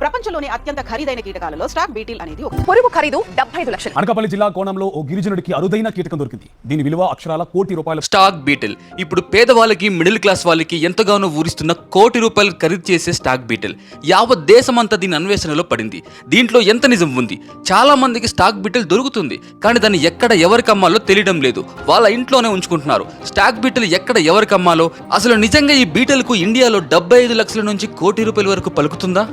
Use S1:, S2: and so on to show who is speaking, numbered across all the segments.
S1: ప్రపంచంలోనే అత్యంత ఖరీదైన కీటకాలలో స్టాక్ బీటిల్ అనేది ఒక పురుగు ఖరీదు 75 లక్షలు.
S2: అనకాపల్లి జిల్లా కోణంలో ఓ గిరిజనుడికి అరుదైన కీటకం దొరికింది. దీని విలువ అక్షరాల ₹1,00,00,000.
S3: స్టాక్ బీటిల్ ఇప్పుడు పేదవాళ్ళకి మిడిల్ క్లాస్ వాళ్ళకి ఎంతగానో ఊరిస్తున్న ₹1,00,00,000 ఖరీదు చేసే స్టాక్ బీటిల్ యావత్ దేశమంతా దీని అన్వేషణలో పడింది. దీంట్లో ఎంత నిజం ఉంది? చాలా మందికి స్టాక్ బీటిల్ దొరుకుతుంది, కానీ దాన్ని ఎక్కడ ఎవరికి అమ్మాలో తెలియడం లేదు. వాళ్ళ ఇంట్లోనే ఉంచుకుంటున్నారు. స్టాక్ బీటిల్ ఎక్కడ ఎవరికి అమ్మాలో, అసలు నిజంగా ఈ బీటిల్ కు ఇండియాలో 75 లక్షల నుంచి ₹1,00,00,000 వరకు పలుకుతుందా?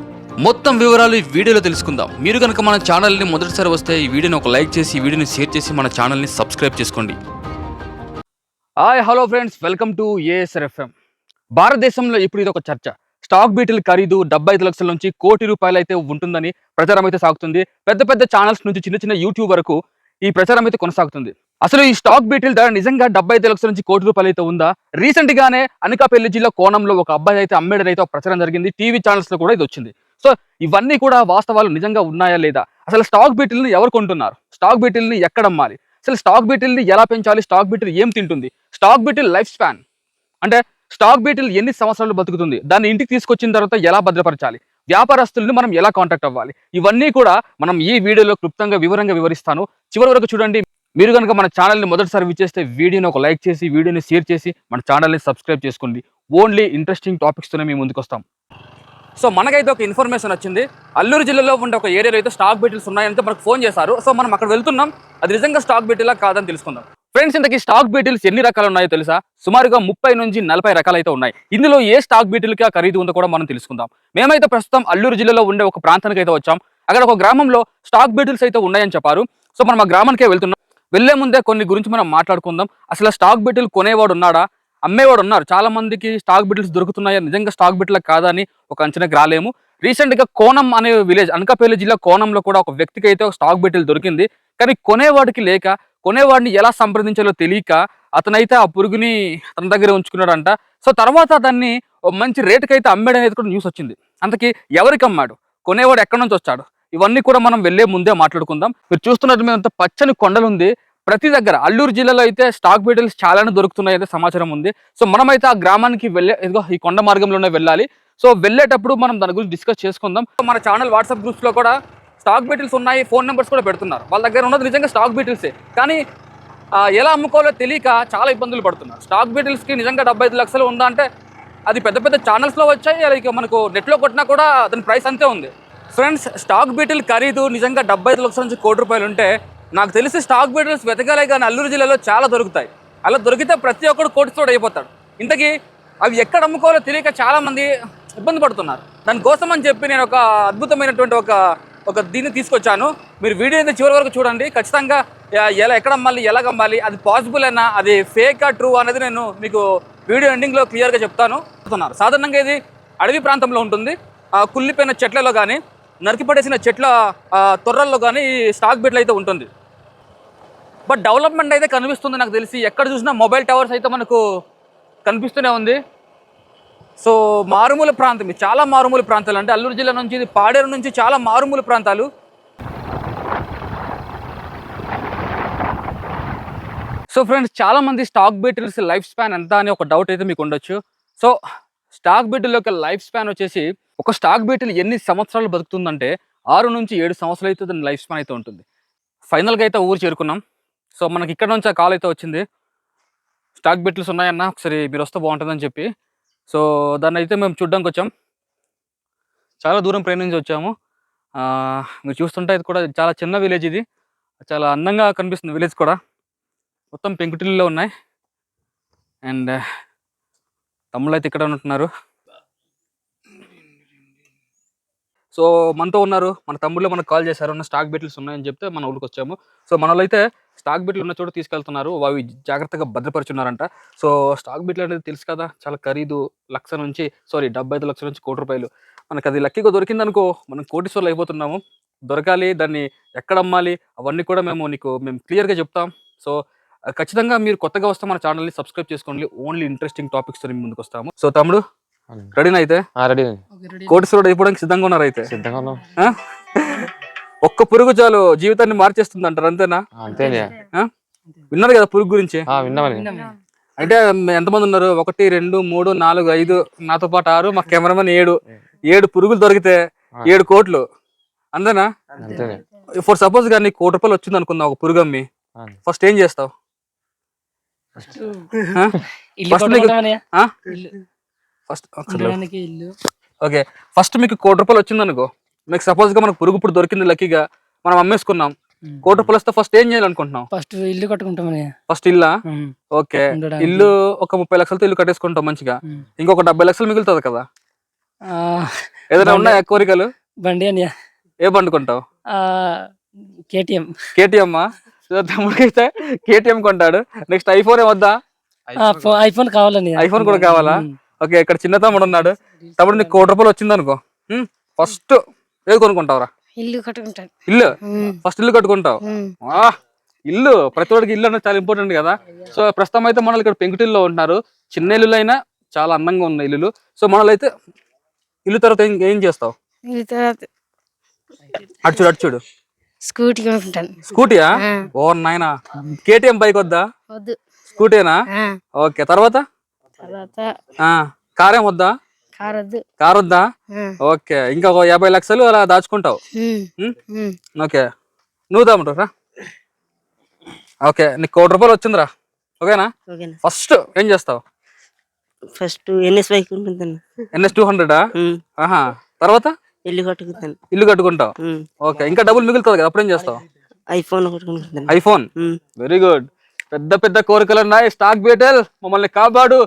S3: మొత్తం వివరాలు ఈ వీడియోలో తెలుసుకుందాం. మీరు కనుక మన ఛానల్ని మొదటిసారి వస్తే ఈ వీడియోని ఒక లైక్ చేసి, ఈ వీడియోని షేర్ చేసి మన ఛానల్ని సబ్స్క్రైబ్ చేసుకోండి. Hi hello friends, welcome to ASRFM. భారతదేశంలో ఇప్పుడు ఇది ఒక చర్చ. స్టాక్ బీటిల్ ఖరీదు 75 లక్షల నుంచి ₹1,00,00,000 అయితే ఉంటుందని ప్రచారం అయితే సాగుతుంది. పెద్ద పెద్ద ఛానల్స్ నుంచి చిన్న చిన్న యూట్యూబ్ వరకు ఈ ప్రచారం అయితే కొనసాగుతుంది. అసలు ఈ స్టాక్ బీటిల్ ధర నిజంగా 75 లక్షల నుంచి ₹1,00,00,000 అయితే ఉందా? రీసెంట్ గానే అనకాపల్లి జిల్లా కోణంలో ఒక అబ్బాయి అయితే అమ్మేడని అయితే ఒక ప్రచారం జరిగింది. టీవీ ఛానల్స్ లో కూడా ఇది వచ్చింది. సో ఇవన్నీ కూడా వాస్తవాలు నిజంగా ఉన్నాయా లేదా? అసలు స్టాక్ బీటిల్ ని ఎవరు కొంటున్నారు? స్టాక్ బీటిల్ ని ఎక్కడ అమ్మాలి? అసలు స్టాక్ బీటిల్ ని ఎలా పెంచాలి? స్టాక్ బీటిల్ ఏం తింటుంది? స్టాక్ బీటిల్ లైఫ్ స్పాన్ అంటే స్టాక్ బీటిల్ ఎన్ని సంవత్సరాలు బతుకుతుంది? దాన్ని ఇంటికి తీసుకొచ్చిన తర్వాత ఎలా భద్రపరచాలి? వ్యాపారస్తులను మనం ఎలా కాంటాక్ట్ అవ్వాలి? ఇవన్నీ కూడా మనం ఈ వీడియోలో క్లుప్తంగా వివరంగా వివరిస్తాను. చివరి వరకు చూడండి. మీరు కనుక మన ఛానల్ని మొదటిసారి విచ్చేస్తే వీడియోని ఒక లైక్ చేసి, వీడియోని షేర్ చేసి మన ఛానల్ని సబ్స్క్రైబ్ చేసుకోండి. ఓన్లీ ఇంట్రెస్టింగ్ టాపిక్స్తోనే మేము ముందుకు వస్తాం. సో మనకైతే ఒక ఇన్ఫర్మేషన్ వచ్చింది. అల్లూరు జిల్లాలో ఉండే ఒక ఏరియాలో అయితే స్టాక్ బీటిల్స్ ఉన్నాయంటే మనకు ఫోన్ చేశారు. సో మనం అక్కడ వెళ్తున్నాం. అది నిజంగా స్టాక్ బీటిలా కాదని తెలుసుకుందాం. ఫ్రెండ్స్, ఇంతకీ స్టాక్ బీటిల్స్ ఎన్ని రకాలు ఉన్నాయో తెలుసా? సుమారుగా 30 నుంచి 40 రకాలు అయితే ఉన్నాయి. ఇందులో ఏ స్టాక్ బీటిల్కి ఆ ఖరీదు ఉందో కూడా మనం తెలుసుకుందాం. మేమైతే ప్రస్తుతం అల్లూరు జిల్లాలో ఉండే ఒక ప్రాంతానికి అయితే వచ్చాం. అక్కడ ఒక గ్రామంలో స్టాక్ బీటిల్స్ అయితే ఉన్నాయని చెప్పారు. సో మనం ఆ గ్రామానికే వెళ్తున్నాం. వెళ్లే ముందే కొన్ని గురించి మనం మాట్లాడుకుందాం. అసలు స్టాక్ బీటిల్ కొనేవాడు ఉన్నాడా, అమ్మేవాడు ఉన్నారు? చాలా మందికి స్టాక్ బీటిల్స్ దొరుకుతున్నాయా, నిజంగా స్టాక్ బీటిల్ కాదా అని ఒక అంచనాకి రాలేము. రీసెంట్ గా కోణం అనే విలేజ్, అనకాపల్లి జిల్లా కోణంలో కూడా ఒక వ్యక్తికి అయితే ఒక స్టాక్ బీటిల్ దొరికింది. కానీ కొనేవాడికి లేక, కొనేవాడిని ఎలా సంప్రదించాలో తెలియక అతనైతే ఆ పురుగుని తన దగ్గర ఉంచుకున్నాడంట. సో తర్వాత దాన్ని మంచి రేటుకి అయితే అమ్మాడు అనేది కూడా న్యూస్ వచ్చింది. అంతకీ ఎవరికి అమ్మాడు, కొనేవాడు ఎక్కడి నుంచి వచ్చాడు, ఇవన్నీ కూడా మనం వెళ్లే ముందే మాట్లాడుకుందాం. మీరు చూస్తున్నట్టు మేము పచ్చని కొండలు ఉంది ప్రతి దగ్గర. అల్లూరు జిల్లాలో అయితే స్టాక్ బీటిల్స్ చాలానే దొరుకుతున్నాయి అయితే సమాచారం ఉంది. సో మనమైతే ఆ గ్రామానికి ఇదిగో ఈ కొండ మార్గంలోనే వెళ్ళాలి. సో వెళ్ళేటప్పుడు మనం దాని గురించి డిస్కస్ చేసుకుందాం. మన ఛానల్ వాట్సాప్ గ్రూప్స్ లో కూడా స్టాక్ బీటిల్స్ ఉన్నాయి, ఫోన్ నెంబర్స్ కూడా పెడుతున్నారు. వాళ్ళ దగ్గర ఉన్నది నిజంగా స్టాక్ బీటిల్సే, కానీ ఎలా అమ్ముకోవాలో తెలియక చాలా ఇబ్బందులు పడుతున్నారు. స్టాక్ బీటిల్స్కి నిజంగా 75 లక్షలు ఉందా అంటే అది పెద్ద పెద్ద ఛానల్స్లో వచ్చాయి. అలాగే మనకు నెట్లో కొట్టినా కూడా దాని ప్రైస్ అంతే ఉంది. ఫ్రెండ్స్, స్టాక్ బీటిల్ ఖరీదు నిజంగా 75 లక్షల నుంచి ₹1,00,00,000 ఉంటే నాకు తెలిసి స్టాక్ బీటిల్స్ వెతకాలే కానీ అల్లూరు జిల్లాలో చాలా దొరుకుతాయి. అలా దొరికితే ప్రతి ఒక్కడు కోటితోడు అయిపోతాడు. ఇంతకీ అవి ఎక్కడ అమ్ముకోవాలో తెలియక చాలా మంది ఇబ్బంది పడుతున్నారు. దానికోసం అని చెప్పి నేను ఒక అద్భుతమైనటువంటి ఒక దీన్ని తీసుకొచ్చాను. మీరు వీడియో అయితే చివరి వరకు చూడండి. ఖచ్చితంగా ఎక్కడ అమ్మాలి, ఎలాగ అమ్మాలి, అది పాసిబుల్ అయినా, అది ఫేకా ట్రూ అనేది నేను మీకు వీడియో ఎండింగ్లో క్లియర్గా చెప్తాను. సాధారణంగా ఇది అడవి ప్రాంతంలో ఉంటుంది. కుళ్ళిపోయిన చెట్లలో కానీ, నరికిపడేసిన చెట్ల తొర్రల్లో కానీ ఈ స్టాక్ బీటిల్ అయితే ఉంటుంది. బట్ డెవలప్మెంట్ అయితే కనిపిస్తుంది నాకు తెలిసి. ఎక్కడ చూసినా మొబైల్ టవర్స్ అయితే మనకు కనిపిస్తూనే ఉంది. సో మారుమూల ప్రాంతం, ఇది చాలా మారుమూల ప్రాంతాలు. అంటే అల్లూరు జిల్లా నుంచి, ఇది పాడేరు నుంచి చాలా మారుమూల ప్రాంతాలు. సో ఫ్రెండ్స్, చాలా మంది స్టాక్ బీటిల్స్ లైఫ్ స్పాన్ ఎంత అని ఒక డౌట్ అయితే మీకు ఉండొచ్చు. సో స్టాక్ బీటిల్ యొక్క లైఫ్ స్పాన్ వచ్చేసి, ఒక స్టాక్ బీటిల్ ఎన్ని సంవత్సరాలు బతుకుతుందంటే 6 నుంచి 7 సంవత్సరాలు అయితే దాని లైఫ్ స్పాన్ అయితే ఉంటుంది. ఫైనల్గా అయితే ఊరు చేరుకున్నాం. సో మనకి ఇక్కడ నుంచి ఆ కాల్ అయితే వచ్చింది, స్టాక్ బీటిల్స్ ఉన్నాయన్నా, ఒకసారి మీరు వస్తే బాగుంటుందని చెప్పి. సో దాన్ని అయితే మేము చూడ్డానికి వచ్చాం. చాలా దూరం ప్రయాణించి వచ్చాము. మీరు చూస్తుంటే ఇది కూడా చాలా చిన్న విలేజ్. ఇది చాలా అందంగా కనిపిస్తుంది విలేజ్ కూడా. మొత్తం పెంకుటిల్లులో ఉన్నాయి. అండ్ తమ్ముళ్ళు అయితే ఇక్కడ ఉంటున్నారు. సో మనతో ఉన్నారు మన తమ్ముళ్ళు, మనకు కాల్ చేశారు, ఉన్న స్టాక్ బీటిల్స్ ఉన్నాయని చెప్తే మన ఊరికి వచ్చాము. సో మన అయితే స్టాక్ బీటిల్ ఉన్న చోట తీసుకెళ్తున్నారు. అవి జాగ్రత్తగా భద్రపరుచున్నారంట. సో స్టాక్ బీటిల్ అనేది తెలుసు కదా, చాలా ఖరీదు. 75 లక్షల నుంచి ₹1,00,00,000. మనకు అది లక్కీగా దొరికిందనుకో, మనం కోటీశ్వర్లు అయిపోతున్నాము. దొరకాలి, దాన్ని ఎక్కడ అమ్మాలి, అవన్నీ కూడా మేము క్లియర్గా చెప్తాం. సో ఖచ్చితంగా మీరు కొత్తగా వస్తే మన ఛానల్ని సబ్స్క్రైబ్ చేసుకోండి. ఓన్లీ ఇంట్రెస్టింగ్ టాపిక్స్తో ముందుకు వస్తాము. సో తమ్ముడు రెడీనా? అయితే కోటీశ్వరుడు అయిపోవడానికి సిద్ధంగా ఉన్నారు? అయితే ఒక్క పురుగు చాలు జీవితాన్ని మార్చేస్తుంది అంటారు, అంతేనా? విన్నారు కదా పురుగు గురించి? అంటే ఎంతమంది ఉన్నారు? 1 2 3 4 5, నాతో పాటు 6, మా కెమెరామెన్ 7 పురుగులు దొరికితే 7 కోట్లు అంతేనా?
S4: అంతేనే.
S3: ఫర్ సపోజ్ గా నీకు 1 కోటి రూపాయలు వచ్చింది అనుకుందాం ఒక పురుగమ్మి, ఫస్ట్ ఏం చేస్తావు? ఓకే, ఫస్ట్ మీకు 1 కోటి రూపాయలు వచ్చింది అనుకో, మీకు సపోజ్ గా మనకు పురుగు ఇప్పుడు దొరికింది లక్కీగా, మనం అమ్మేసుకున్నాం. 1 కోటి రూపాయలు వస్తే ఫస్ట్ ఏం చేయాలనుకుంటున్నాం?
S5: ఫస్ట్ ఇల్లు కట్టుకుంటామని.
S3: ఫస్ట్ ఇల్లా? ఓకే, ఇల్లు ఒక 30 లక్షలతో ఇల్లు కట్టేసుకుంటాం మంచిగా. ఇంకొక 70 లక్షలు మిగులుతుంది కదా. ఏదైనా ఉన్నాయా కోరికలు?
S5: బండి అని.
S3: ఏ బండి కొంటావు?
S5: కేటీఎం.
S3: కేటీఎం తమ్ముడికైతే కేటీఎం కొంటాడు. నెక్స్ట్ ఐఫోన్ ఏమొద్దా?
S5: ఐఫోన్ కావాలని.
S3: ఐఫోన్ కూడా కావాలా? ఓకే, ఇక్కడ చిన్న తమ్ముడు ఉన్నాడు. తమ్ముడు నీకు 1 కోటి రూపాయలు వచ్చింది అనుకో, ఫస్ట్ ఏది కొనుక్కుంటావురా?
S6: ఇల్లు కట్టుకుంటాను.
S3: ఇల్లు ఫస్ట్ ఇల్లు కట్టుకుంటావు. ఇల్లు ప్రతి ఒక్కడికి ఇల్లు అనేది చాలా ఇంపార్టెంట్ కదా. సో ప్రస్తుతం అయితే మనల్ని ఇక్కడ పెంకుటిల్లో ఉంటున్నారు. చిన్న ఇల్లు అయినా చాలా అందంగా ఉన్న ఇల్లులు. సో మనల్ని ఇల్లు తర్వాత ఏం చేస్తావు? అటు చూడు.
S6: స్కూటీ కొనుక్కుంటాను.
S3: స్కూటీయా? ఓ నాయనా, కేటీఎం బైక్ వద్దా?
S6: వద్దు.
S3: స్కూటీనా? ఓకే, తర్వాత కార్ ఏం వద్దా? కార్ వద్దా? ఓకే, ఇంకా 50 లక్షలు అలా దాచుకుంటావు. ఓకే, నువ్వు తమ్ముడురా. ఓకే, నీకు 1 కోటి రూపాయలు వచ్చిందిరా. ఓకేనా? ఫస్ట్ ఏం చేస్తావు?
S7: ఫస్ట్ NS బైక్ ఉంటుంది.
S3: NS 200? తర్వాత
S7: ఇల్లు
S3: కట్టుకుంటావు. ఓకే, ఇంకా డబ్బులు మిగులుతుంది కదా, అప్పుడేం చేస్తావు? ఐఫోన్. Very good. పెద్ద పెద్ద కోరికలు ఉన్నాయి. స్టాక్ బీటల్ మమ్మల్ని కాపాడు,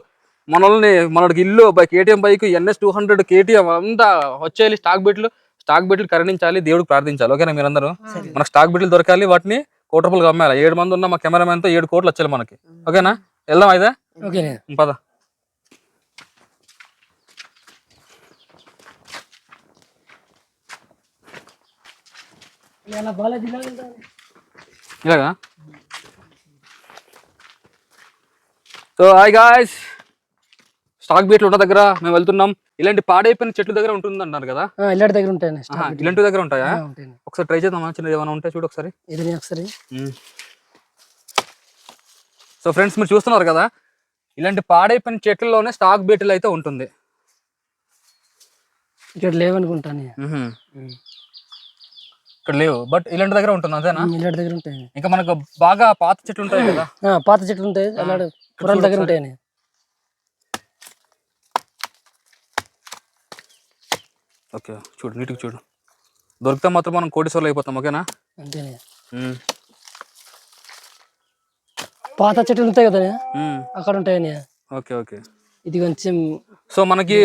S3: మనకి ఇల్లు, కేటీఎం బైక్, NS 200, కేటీఎం అంతా వచ్చేయాలి. స్టాక్ బీట్లు కరణించాలి, దేవుడికి ప్రార్థించాలి. ఓకేనా? మీరందరూ మనకు స్టాక్ బీట్లు దొరకాలి, వాటిని 1 కోటి రూపాయలు అమ్మాలి. 7 మంది ఉన్న మా కెమెరామెన్ తో 7 కోట్లు వచ్చాయి మనకి. ఓకేనా? వెళ్దాం అయితే. పద. ఇలాగా. సో హాయ్ గాయ్స్, స్టాక్ బీట్లు ఉన్న దగ్గర మేము వెళ్తున్నాం. ఇలాంటి పాడైపోయిన చెట్ల దగ్గర ఉంటుంది అన్నారు కదా?
S5: ఇలాంటి దగ్గర ఉంటాయి.
S3: ఇలాంటి దగ్గర ఉంటాయా? ఒకసారి ట్రై చేద్దామా? చిన్నది ఏమైనా ఉంటే చూడు ఒకసారి. సో ఫ్రెండ్స్, మీరు చూస్తున్నారు కదా, ఇలాంటి పాడైపోయిన చెట్లలోనే స్టాక్ బీట్లు అయితే ఉంటుంది.
S5: ఇక్కడ లేవనుకుంటాను.
S3: ఇక్కడ లేవు, బట్ ఇలాంటి దగ్గర ఉంటుంది అంతేనా?
S5: ఇలాంటి దగ్గర ఉంటాయి.
S3: ఇంకా మనకు బాగా పాత చెట్లు ఉంటాయి కదా?
S5: పాత చెట్లు ఉంటాయి, పురాల దగ్గర ఉంటాయని.
S3: ఓకే, చూడు, నీట్గా చూడు. దొరికితే మాత్రం మనం కోటీశ్వర్లు అయిపోతాం. ఓకేనా?
S5: అంతేనే. పాత చెట్లు ఉంటాయి కదా, అక్కడ ఉంటాయని.
S3: ఓకే ఓకే,
S5: ఇది కొంచెం. సో
S3: మనకి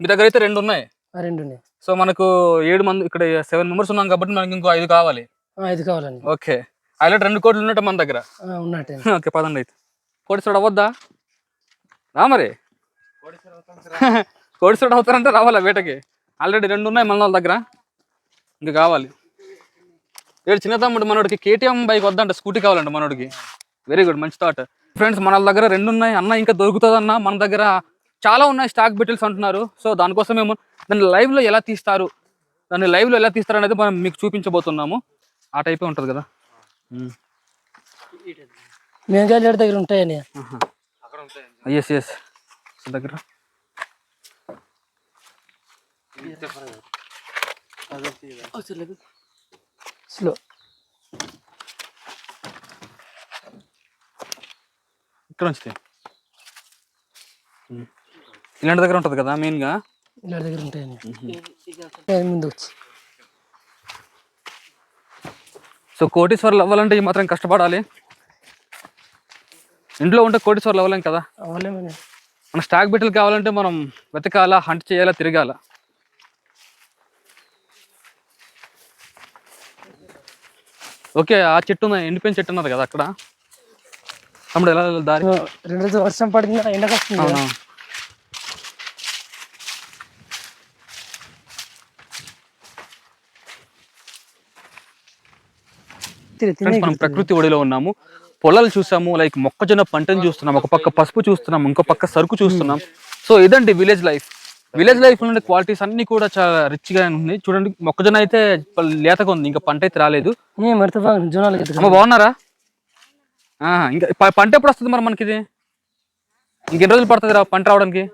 S3: మీ దగ్గర అయితే 2 ఉన్నాయి.
S5: 2 ఉన్నాయి.
S3: సో మనకు 7 మంది, ఇక్కడ 7 మెంబర్స్ ఉన్నాం కాబట్టి మనకి ఇంకో 5 కావాలి.
S5: 5 కావాలండి.
S3: ఓకే, అలా 2 కోట్లు ఉన్నట్టు మన దగ్గర
S5: ఉన్నట్టే.
S3: ఓకే, పదండి అయితే. కోటీశ్వరుడు అవ్వద్దా? రా మరి. కోటీశ్వరుడు అవుతారంటే రావాలా వేటకి? ఆల్రెడీ 2 ఉన్నాయి మన వాళ్ళ దగ్గర, ఇంకా కావాలి. చిన్న తమ్ముడు మనోడికి కేటీఎం బైక్ వద్దంట, స్కూటీ కావాలంట మనోడికి. వెరీ గుడ్, మంచి థాట్. ఫ్రెండ్స్, మన దగ్గర 2 ఉన్నాయి అన్న, ఇంకా దొరుకుతుందన్న. మన దగ్గర చాలా ఉన్నాయి స్టాక్ బీటిల్స్ అంటున్నారు. సో దానికోసం మేము దాన్ని లైవ్లో ఎలా తీస్తారు అనేది మనం మీకు చూపించబోతున్నాము. ఆ టైపే ఉంటుంది కదా.
S5: మేఘాలు దగ్గర ఉంటాయని.
S3: ఎస్ దగ్గర
S5: స్లో.
S3: ఇక్కడ నుంచి ఇలాంటి దగ్గర ఉంటుంది కదా మెయిన్గా.
S5: ఇలాంటి దగ్గర ఉంటాయని ముందు వచ్చి.
S3: సో కోటీశ్వర్లు అవ్వాలంటే ఈ మాత్రం కష్టపడాలి. ఇంట్లో ఉంటే కోటీశ్వర్లు అవ్వలేం కదా. మన స్టాక్ బీటలు కావాలంటే మనం వెతకాలా, హంట్ చేయాలా, తిరగాల. ఓకే, ఆ చెట్టు ఎండిపోయిన చెట్టు ఉన్నది కదా అక్కడ. తమ్ముడు ఎలా దారి?
S5: 2 రోజులు వర్షం పడింది, ఎండకు వస్తుంది.
S3: మనం ప్రకృతి ఒడిలో ఉన్నాము. పొలాలు చూసాము, లైక్ మొక్కజొన్న పంటను చూస్తున్నాం, ఒక పక్క పసుపు చూస్తున్నాం, ఇంకో పక్క సరుకు చూస్తున్నాం. సో ఇదండి విలేజ్ లైఫ్. విలేజ్ లైఫ్ లో క్వాలిటీస్ అన్ని కూడా చాలా రిచ్ గా ఉంది. చూడండి, మొక్కజొన్న అయితే లేతగా ఉంది, ఇంకా పంట అయితే రాలేదు. బాగున్నారా? ఇంకా పంట ఎప్పుడు వస్తుంది మరి మనకి? ఇది ఇంకెన్ని రోజులు పడుతుంది పంట రావడానికి?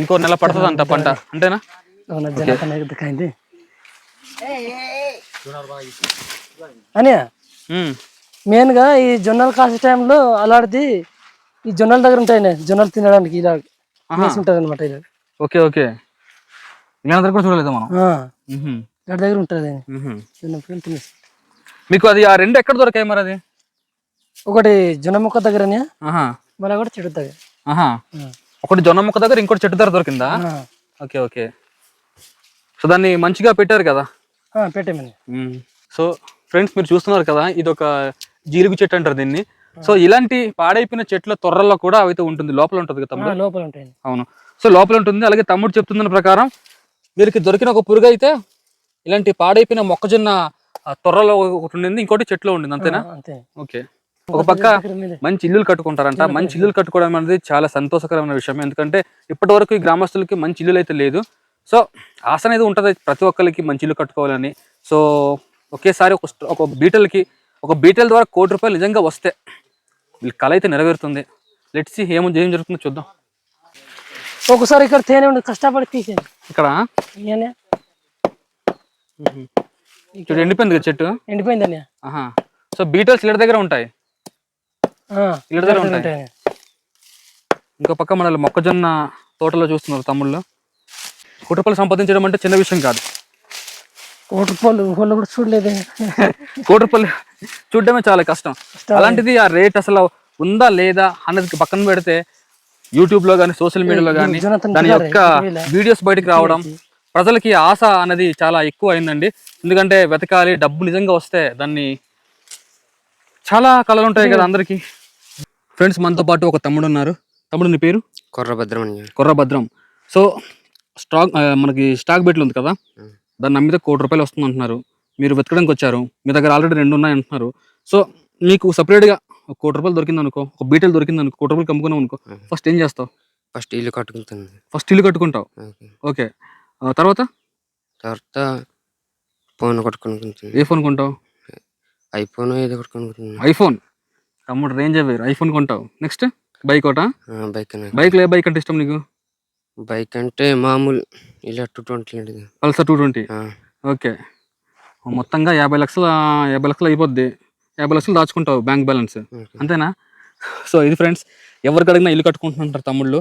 S3: ఇంకో నెల పడుతుంది అంట పంట, అంతేనా?
S5: అవునా జనకన్నా ఎక్కడికైంది అని మెయిన్గా ఈ జొన్నలు కాసే టైంలో అలాంటిది ఈ జొన్నల దగ్గర ఉంటాయండి జొన్నలు తినడానికి ఇలా ఉంటుంది అనమాట ఇలా
S4: ఓకే ఓకే ఇలా దగ్గర కూడా చూడలేదు మనం
S5: ఇక్కడ దగ్గర ఉంటుంది జొన్న తినేసి
S4: మీకు అది ఆ రెండు ఎక్కడ దొరికాయి మరి అది
S5: ఒకటి జొన్న మొక్క దగ్గరనే మళ్ళీ కూడా చెట్టు దగ్గర
S4: ఒకటి జొన్న మొక్క దగ్గర ఇంకోటి చెట్టు దగ్గర దొరికిందా ఓకే ఓకే సో దాన్ని మంచిగా పెట్టారు కదా
S5: పెట్టామని
S4: సో ఫ్రెండ్స్ మీరు చూస్తున్నారు కదా ఇది ఒక జీలుగు చెట్టు అంటారు దీన్ని సో ఇలాంటి పాడైపోయిన చెట్ల తొర్రల్లో కూడా అయితే ఉంటుంది లోపల ఉంటుంది కదా తమ్ముడు
S5: లోపల ఉంటాయి
S4: అవును సో లోపల ఉంటుంది అలాగే తమ్ముడు చెప్తున్న ప్రకారం వీరికి దొరికిన ఒక పురుగు అయితే ఇలాంటి పాడైపోయిన మొక్కజొన్న తొర్రలో ఒకటి ఉండింది ఇంకోటి చెట్లో ఉండింది అంతేనా ఓకే ఒక పక్క మంచి ఇల్లులు కట్టుకుంటారంట మంచి ఇల్లులు కట్టుకోవడం అనేది చాలా సంతోషకరమైన విషయం ఎందుకంటే ఇప్పటి వరకు ఈ గ్రామస్తులకి మంచి ఇల్లులు అయితే లేదు సో ఆశ అనేది ఉంటుంది ప్రతి ఒక్కరికి మంచి ఇల్లు కట్టుకోవాలని సో ఒకేసారి ఒక బీటల్ ద్వారా ₹1,00,00,000 నిజంగా వస్తే వీళ్ళ కళ అయితే నెరవేరుతుంది లెట్స్ సీ ఏం జరుగుతుందో చూద్దాం
S5: ఒకసారి ఇక్కడ తేనె ఉండదు కష్టపడి తీసేది
S4: ఇక్కడ చూడు ఎండిపోయింది కదా చెట్టు
S5: ఎండిపోయిందని
S4: సో బీటల్స్ ఇళ్ళ దగ్గర ఉంటాయి ఇళ్ళ దగ్గర ఉంటాయి ఇంకో పక్క మన మొక్కజొన్న తోటలో చూస్తున్నారు తమ్ముళ్ళు ₹1,00,00,000 సంపాదించడం అంటే చిన్న విషయం కాదు
S5: ₹1,00,00,000 కూడా చూడలేదు
S4: ₹1,00,00,000 చూడడమే చాలా కష్టం అలాంటిది ఆ రేట్ అసలు ఉందా లేదా అన్నది పక్కన పెడితే యూట్యూబ్ లో కానీ సోషల్ మీడియాలో కానీ దాని యొక్క వీడియోస్ బయటకు రావడం ప్రజలకి ఆశ అనేది చాలా ఎక్కువ అయిందండి ఎందుకంటే వెతకాలి డబ్బు నిజంగా వస్తే దాన్ని చాలా కళలు ఉంటాయి కదా అందరికి ఫ్రెండ్స్ మనతో పాటు ఒక తమ్ముడు ఉన్నారు తమ్ముడు నీ పేరు కొర్రభద్రం సో మనకి స్టాక్ బెట్లు ఉంది కదా దాన్ని నమ్మితే ₹1,00,00,000 వస్తుంది అంటున్నారు మీరు వెతకడానికి వచ్చారు మీ దగ్గర ఆల్రెడీ 2 ఉన్నాయి అంటున్నారు సో మీకు సపరేట్గా ₹1,00,00,000 దొరికింది అనుకో ఒక బీటలు దొరికింది అనుకో ₹1,00,00,000 కమ్ముకున్నావు అనుకో ఫస్ట్ ఏం చేస్తావు
S8: ఫస్ట్ ఇల్లు కట్టుకుంటాను
S4: ఫస్ట్ ఇల్లు కట్టుకుంటావు ఓకే తర్వాత
S8: ఫోన్ కొట్టుకుంటాను
S4: ఏ ఫోన్ కొంటావు
S8: ఐఫోన్ ఏదో కొట్టుకుంటున్నాను
S4: ఐఫోన్ తమ్ముడు రేంజ్ వేరు ఐఫోన్ కొంటావు నెక్స్ట్ బైక్ ఒకటా
S8: బైక్
S4: ఏ బైక్ అంటే ఇష్టం నీకు
S8: బైక్ అంటే మామూలు ఇలా 220
S4: పల్సర్ 220 ఓకే మొత్తంగా 50 లక్షలు అయిపోద్ది 50 లక్షలు దాచుకుంటావు బ్యాంక్ బ్యాలెన్స్ అంతేనా సో ఇది ఫ్రెండ్స్ ఎవరికి అడిగినా ఇల్లు కట్టుకుంటున్నారు తమ్ముళ్ళు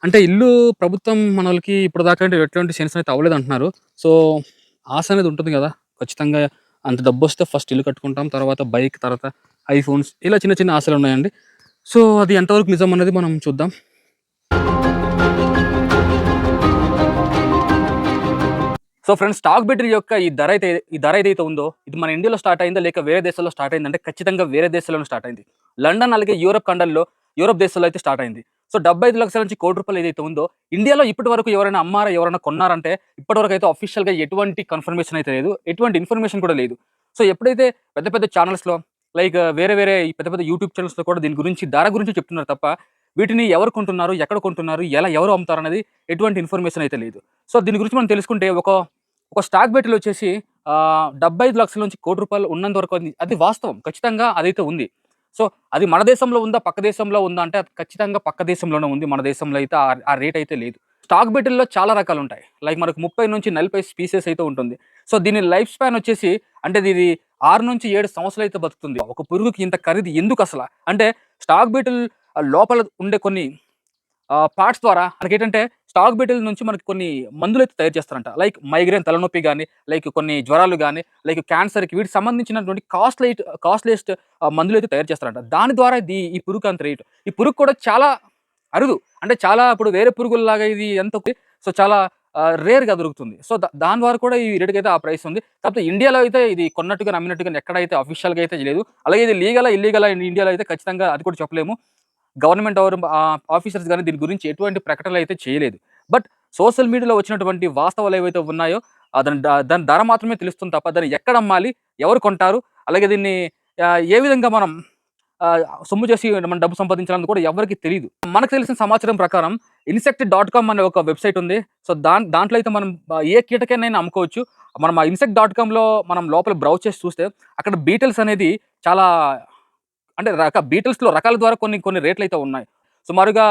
S4: అంటే ఇల్లు ప్రభుత్వం మన వాళ్ళకి ఇప్పుడు దాకా అంటే ఎటువంటి సెన్స్ అయితే అవ్వలేదు అంటున్నారు సో ఆశ అనేది ఉంటుంది కదా ఖచ్చితంగా అంత డబ్బు వస్తే ఫస్ట్ ఇల్లు కట్టుకుంటాం తర్వాత బైక్ తర్వాత ఐఫోన్స్ ఇలా చిన్న చిన్న ఆశలు ఉన్నాయండి సో అది ఎంతవరకు నిజం అనేది మనం చూద్దాం సో ఫ్రెండ్స్ స్టాక్ బెట్రీ యొక్క ఈ ధర ఏదైతే ఉందో ఇది మన ఇండియాలో స్టార్ట్ అయిందో లేక వేరే దేశాల్లో స్టార్ట్ అయిందంటే ఖచ్చితంగా వేరే దేశాల్లో స్టార్ట్ అయింది లండన్ అలాగే యూరోప్ దేశాల్లో అయితే స్టార్ట్ అయింది సో 75 లక్షల నుంచి ₹1,00,00,000 ఏదైతే ఉందో ఇండియాలో ఇప్పటి వరకు ఎవరైనా అమ్మారా ఎవరైనా కొన్నారంటే ఇప్పటివరకు అయితే అఫీషియల్గా ఎటువంటి కన్ఫర్మేషన్ అయితే లేదు ఎటువంటి ఇన్ఫర్మేషన్ కూడా లేదు సో ఎప్పుడైతే పెద్ద పెద్ద ఛానల్స్లో లైక్ వేరే పెద్ద పెద్ద యూట్యూబ్ ఛానల్స్లో కూడా దీని గురించి ధర గురించి చెప్తున్నారు తప్ప వీటిని ఎవరు కొంటున్నారు ఎక్కడ కొంటున్నారు ఎవరు అమ్ముతారు అనేది ఎటువంటి ఇన్ఫర్మేషన్ అయితే లేదు సో దీని గురించి మనం తెలుసుకుంటే ఒక స్టాక్ బెట్లు వచ్చేసి 75 లక్షల నుంచి ₹1,00,00,000 ఉన్నంత వరకు అది వాస్తవం ఖచ్చితంగా అదైతే ఉంది సో అది మన దేశంలో ఉందా పక్క దేశంలో ఉందా అంటే అది ఖచ్చితంగా పక్క దేశంలోనే ఉంది మన దేశంలో అయితే ఆ రేట్ అయితే లేదు స్టాక్ బెట్లలో చాలా రకాలు ఉంటాయి లైక్ మనకు 30 నుంచి 40 స్పీసెస్ అయితే ఉంటుంది సో దీని లైఫ్ స్పాన్ వచ్చేసి అంటే ఇది 6 నుంచి 7 సంవత్సరాలు అయితే బతుకుతుంది ఒక పురుగుకి ఇంత ఖరీదు ఎందుకు అసలు అంటే స్టాక్ బెటిల్ లోపల ఉండే కొన్ని పార్ట్స్ ద్వారా మనకి ఏంటంటే స్టాక్ బెటిల్ నుంచి మనకి కొన్ని మందులు అయితే తయారు చేస్తారంట లైక్ మైగ్రేన్ తలనొప్పి కానీ లైక్ కొన్ని జ్వరాలు కానీ లైక్ క్యాన్సర్కి వీటికి సంబంధించినటువంటి కాస్ట్లీయెస్ట్ మందులు అయితే తయారు చేస్తారంట దాని ద్వారా ఈ పురుగు అంత రేటు ఈ పురుగు కూడా చాలా అరుదు అంటే చాలా ఇప్పుడు వేరే పురుగుల్లాగా ఇది ఎంత సో చాలా రేర్గా దొరుకుతుంది సో దాని ద్వారా కూడా ఈ రేటుకి అయితే ఆ ప్రైస్ ఉంది కాకపోతే ఇండియాలో అయితే ఇది కొన్నట్టుగా నమ్మినట్టుగా ఎక్కడైతే అఫీషియల్గా అయితే లేదు అలాగే ఇది ఇల్లీగలా ఇండియాలో అయితే ఖచ్చితంగా అది కూడా చెప్పలేము గవర్నమెంట్ ఆఫీసర్స్ కానీ దీని గురించి ఎటువంటి ప్రకటనలు అయితే చేయలేదు బట్ సోషల్ మీడియాలో వచ్చినటువంటి వాస్తవాలు ఏవైతే ఉన్నాయో దాని ధర మాత్రమే తెలుస్తుంది తప్ప దాన్ని ఎక్కడ అమ్మాలి ఎవరు కొంటారు అలాగే దీన్ని ఏ విధంగా మనం సొమ్ము చేసి మనం డబ్బు సంపాదించాలని కూడా ఎవరికి తెలియదు మనకు తెలిసిన సమాచారం ప్రకారం insect.com అనే ఒక వెబ్సైట్ ఉంది సో దాంట్లో అయితే మనం ఏ కీటకైనా అమ్ముకోవచ్చు మనం ఆ insect.comలో మనం లోపల బ్రౌజ్ చేసి చూస్తే అక్కడ బీటల్స్ అనేది చాలా అంటే బీటల్స్లో రకాల ద్వారా కొన్ని రేట్లు అయితే ఉన్నాయి సుమారుగా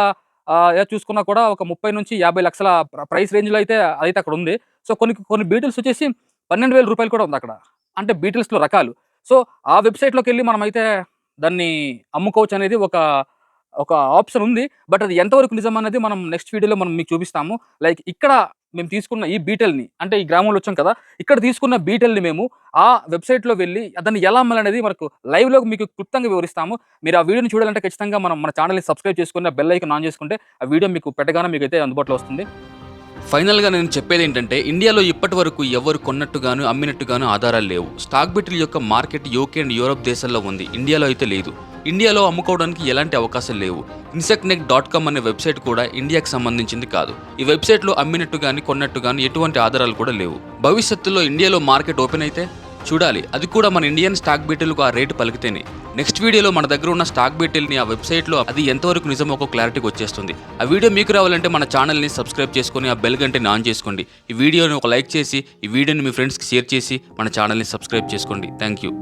S4: చూసుకున్నా కూడా ఒక 30 నుంచి 50 లక్షల ప్రైస్ రేంజ్లో అయితే అదైతే అక్కడ ఉంది సో కొన్ని బీటిల్స్ వచ్చేసి 12,000 రూపాయలు కూడా ఉంది అక్కడ. అంటే బీటిల్స్లో రకాలు. సో ఆ వెబ్సైట్లోకి వెళ్ళి మనమైతే దాన్ని అమ్ముకోవచ్చు అనేది ఒక ఆప్షన్ ఉంది. బట్ అది ఎంతవరకు నిజం అనేది మనం నెక్స్ట్ వీడియోలో మనం మీకు చూపిస్తాము. లైక్ ఇక్కడ మేము తీసుకున్న ఈ బీటల్ని, అంటే ఈ గ్రామంలో వచ్చాం కదా, ఇక్కడ తీసుకున్న బీటల్ని మేము ఆ వెబ్సైట్లో వెళ్ళి దాన్ని ఎలా అమ్మాలనేది మనకు లైవ్లో మీకు క్లుప్తంగా వివరిస్తాము. మీరు ఆ వీడియోని చూడాలంటే ఖచ్చితంగా మన ఛానల్ని సబ్స్క్రైబ్ చేసుకుని బెల్ ఐకాన్ ఆన్ చేసుకుంటే ఆ వీడియో మీకు పెట్టగానే మీకైతే అందుబాటులో వస్తుంది.
S3: ఫైనల్గా నేను చెప్పేది ఏంటంటే ఇండియాలో ఇప్పటి వరకు ఎవరు కొన్నట్టుగాను అమ్మినట్టుగాను ఆధారాలు లేవు. స్టాక్ బీటిల్ యొక్క మార్కెట్ యూకే అండ్ యూరోప్ దేశాల్లో ఉంది, ఇండియాలో అయితే లేదు. ఇండియాలో అమ్ముకోవడానికి ఎలాంటి అవకాశాలు లేవు. insectneck.com అనే వెబ్సైట్ కూడా ఇండియాకి సంబంధించింది కాదు. ఈ వెబ్సైట్లో అమ్మినట్టు కానీ కొన్నట్టు కానీ ఎటువంటి ఆధారాలు కూడా లేవు. భవిష్యత్తులో ఇండియాలో మార్కెట్ ఓపెన్ అయితే చూడాలి, అది కూడా మన ఇండియన్ స్టాక్ బీటిల్కు ఆ రేటు పలికితేనే. నెక్స్ట్ వీడియోలో మన దగ్గర ఉన్న స్టాక్ బీటిల్ని ఆ వెబ్సైట్లో అది ఎంతవరకు నిజమో ఒక క్లారిటీకి వచ్చేస్తుంది. ఆ వీడియో మీకు రావాలంటే మన ఛానల్ని సబ్స్క్రైబ్ చేసుకొని ఆ బెల్ గంటని ఆన్ చేసుకోండి. ఈ వీడియోని ఒక లైక్ చేసి ఈ వీడియోని మీ ఫ్రెండ్స్కి షేర్ చేసి మన ఛానల్ని సబ్స్క్రైబ్ చేసుకోండి. Thank you.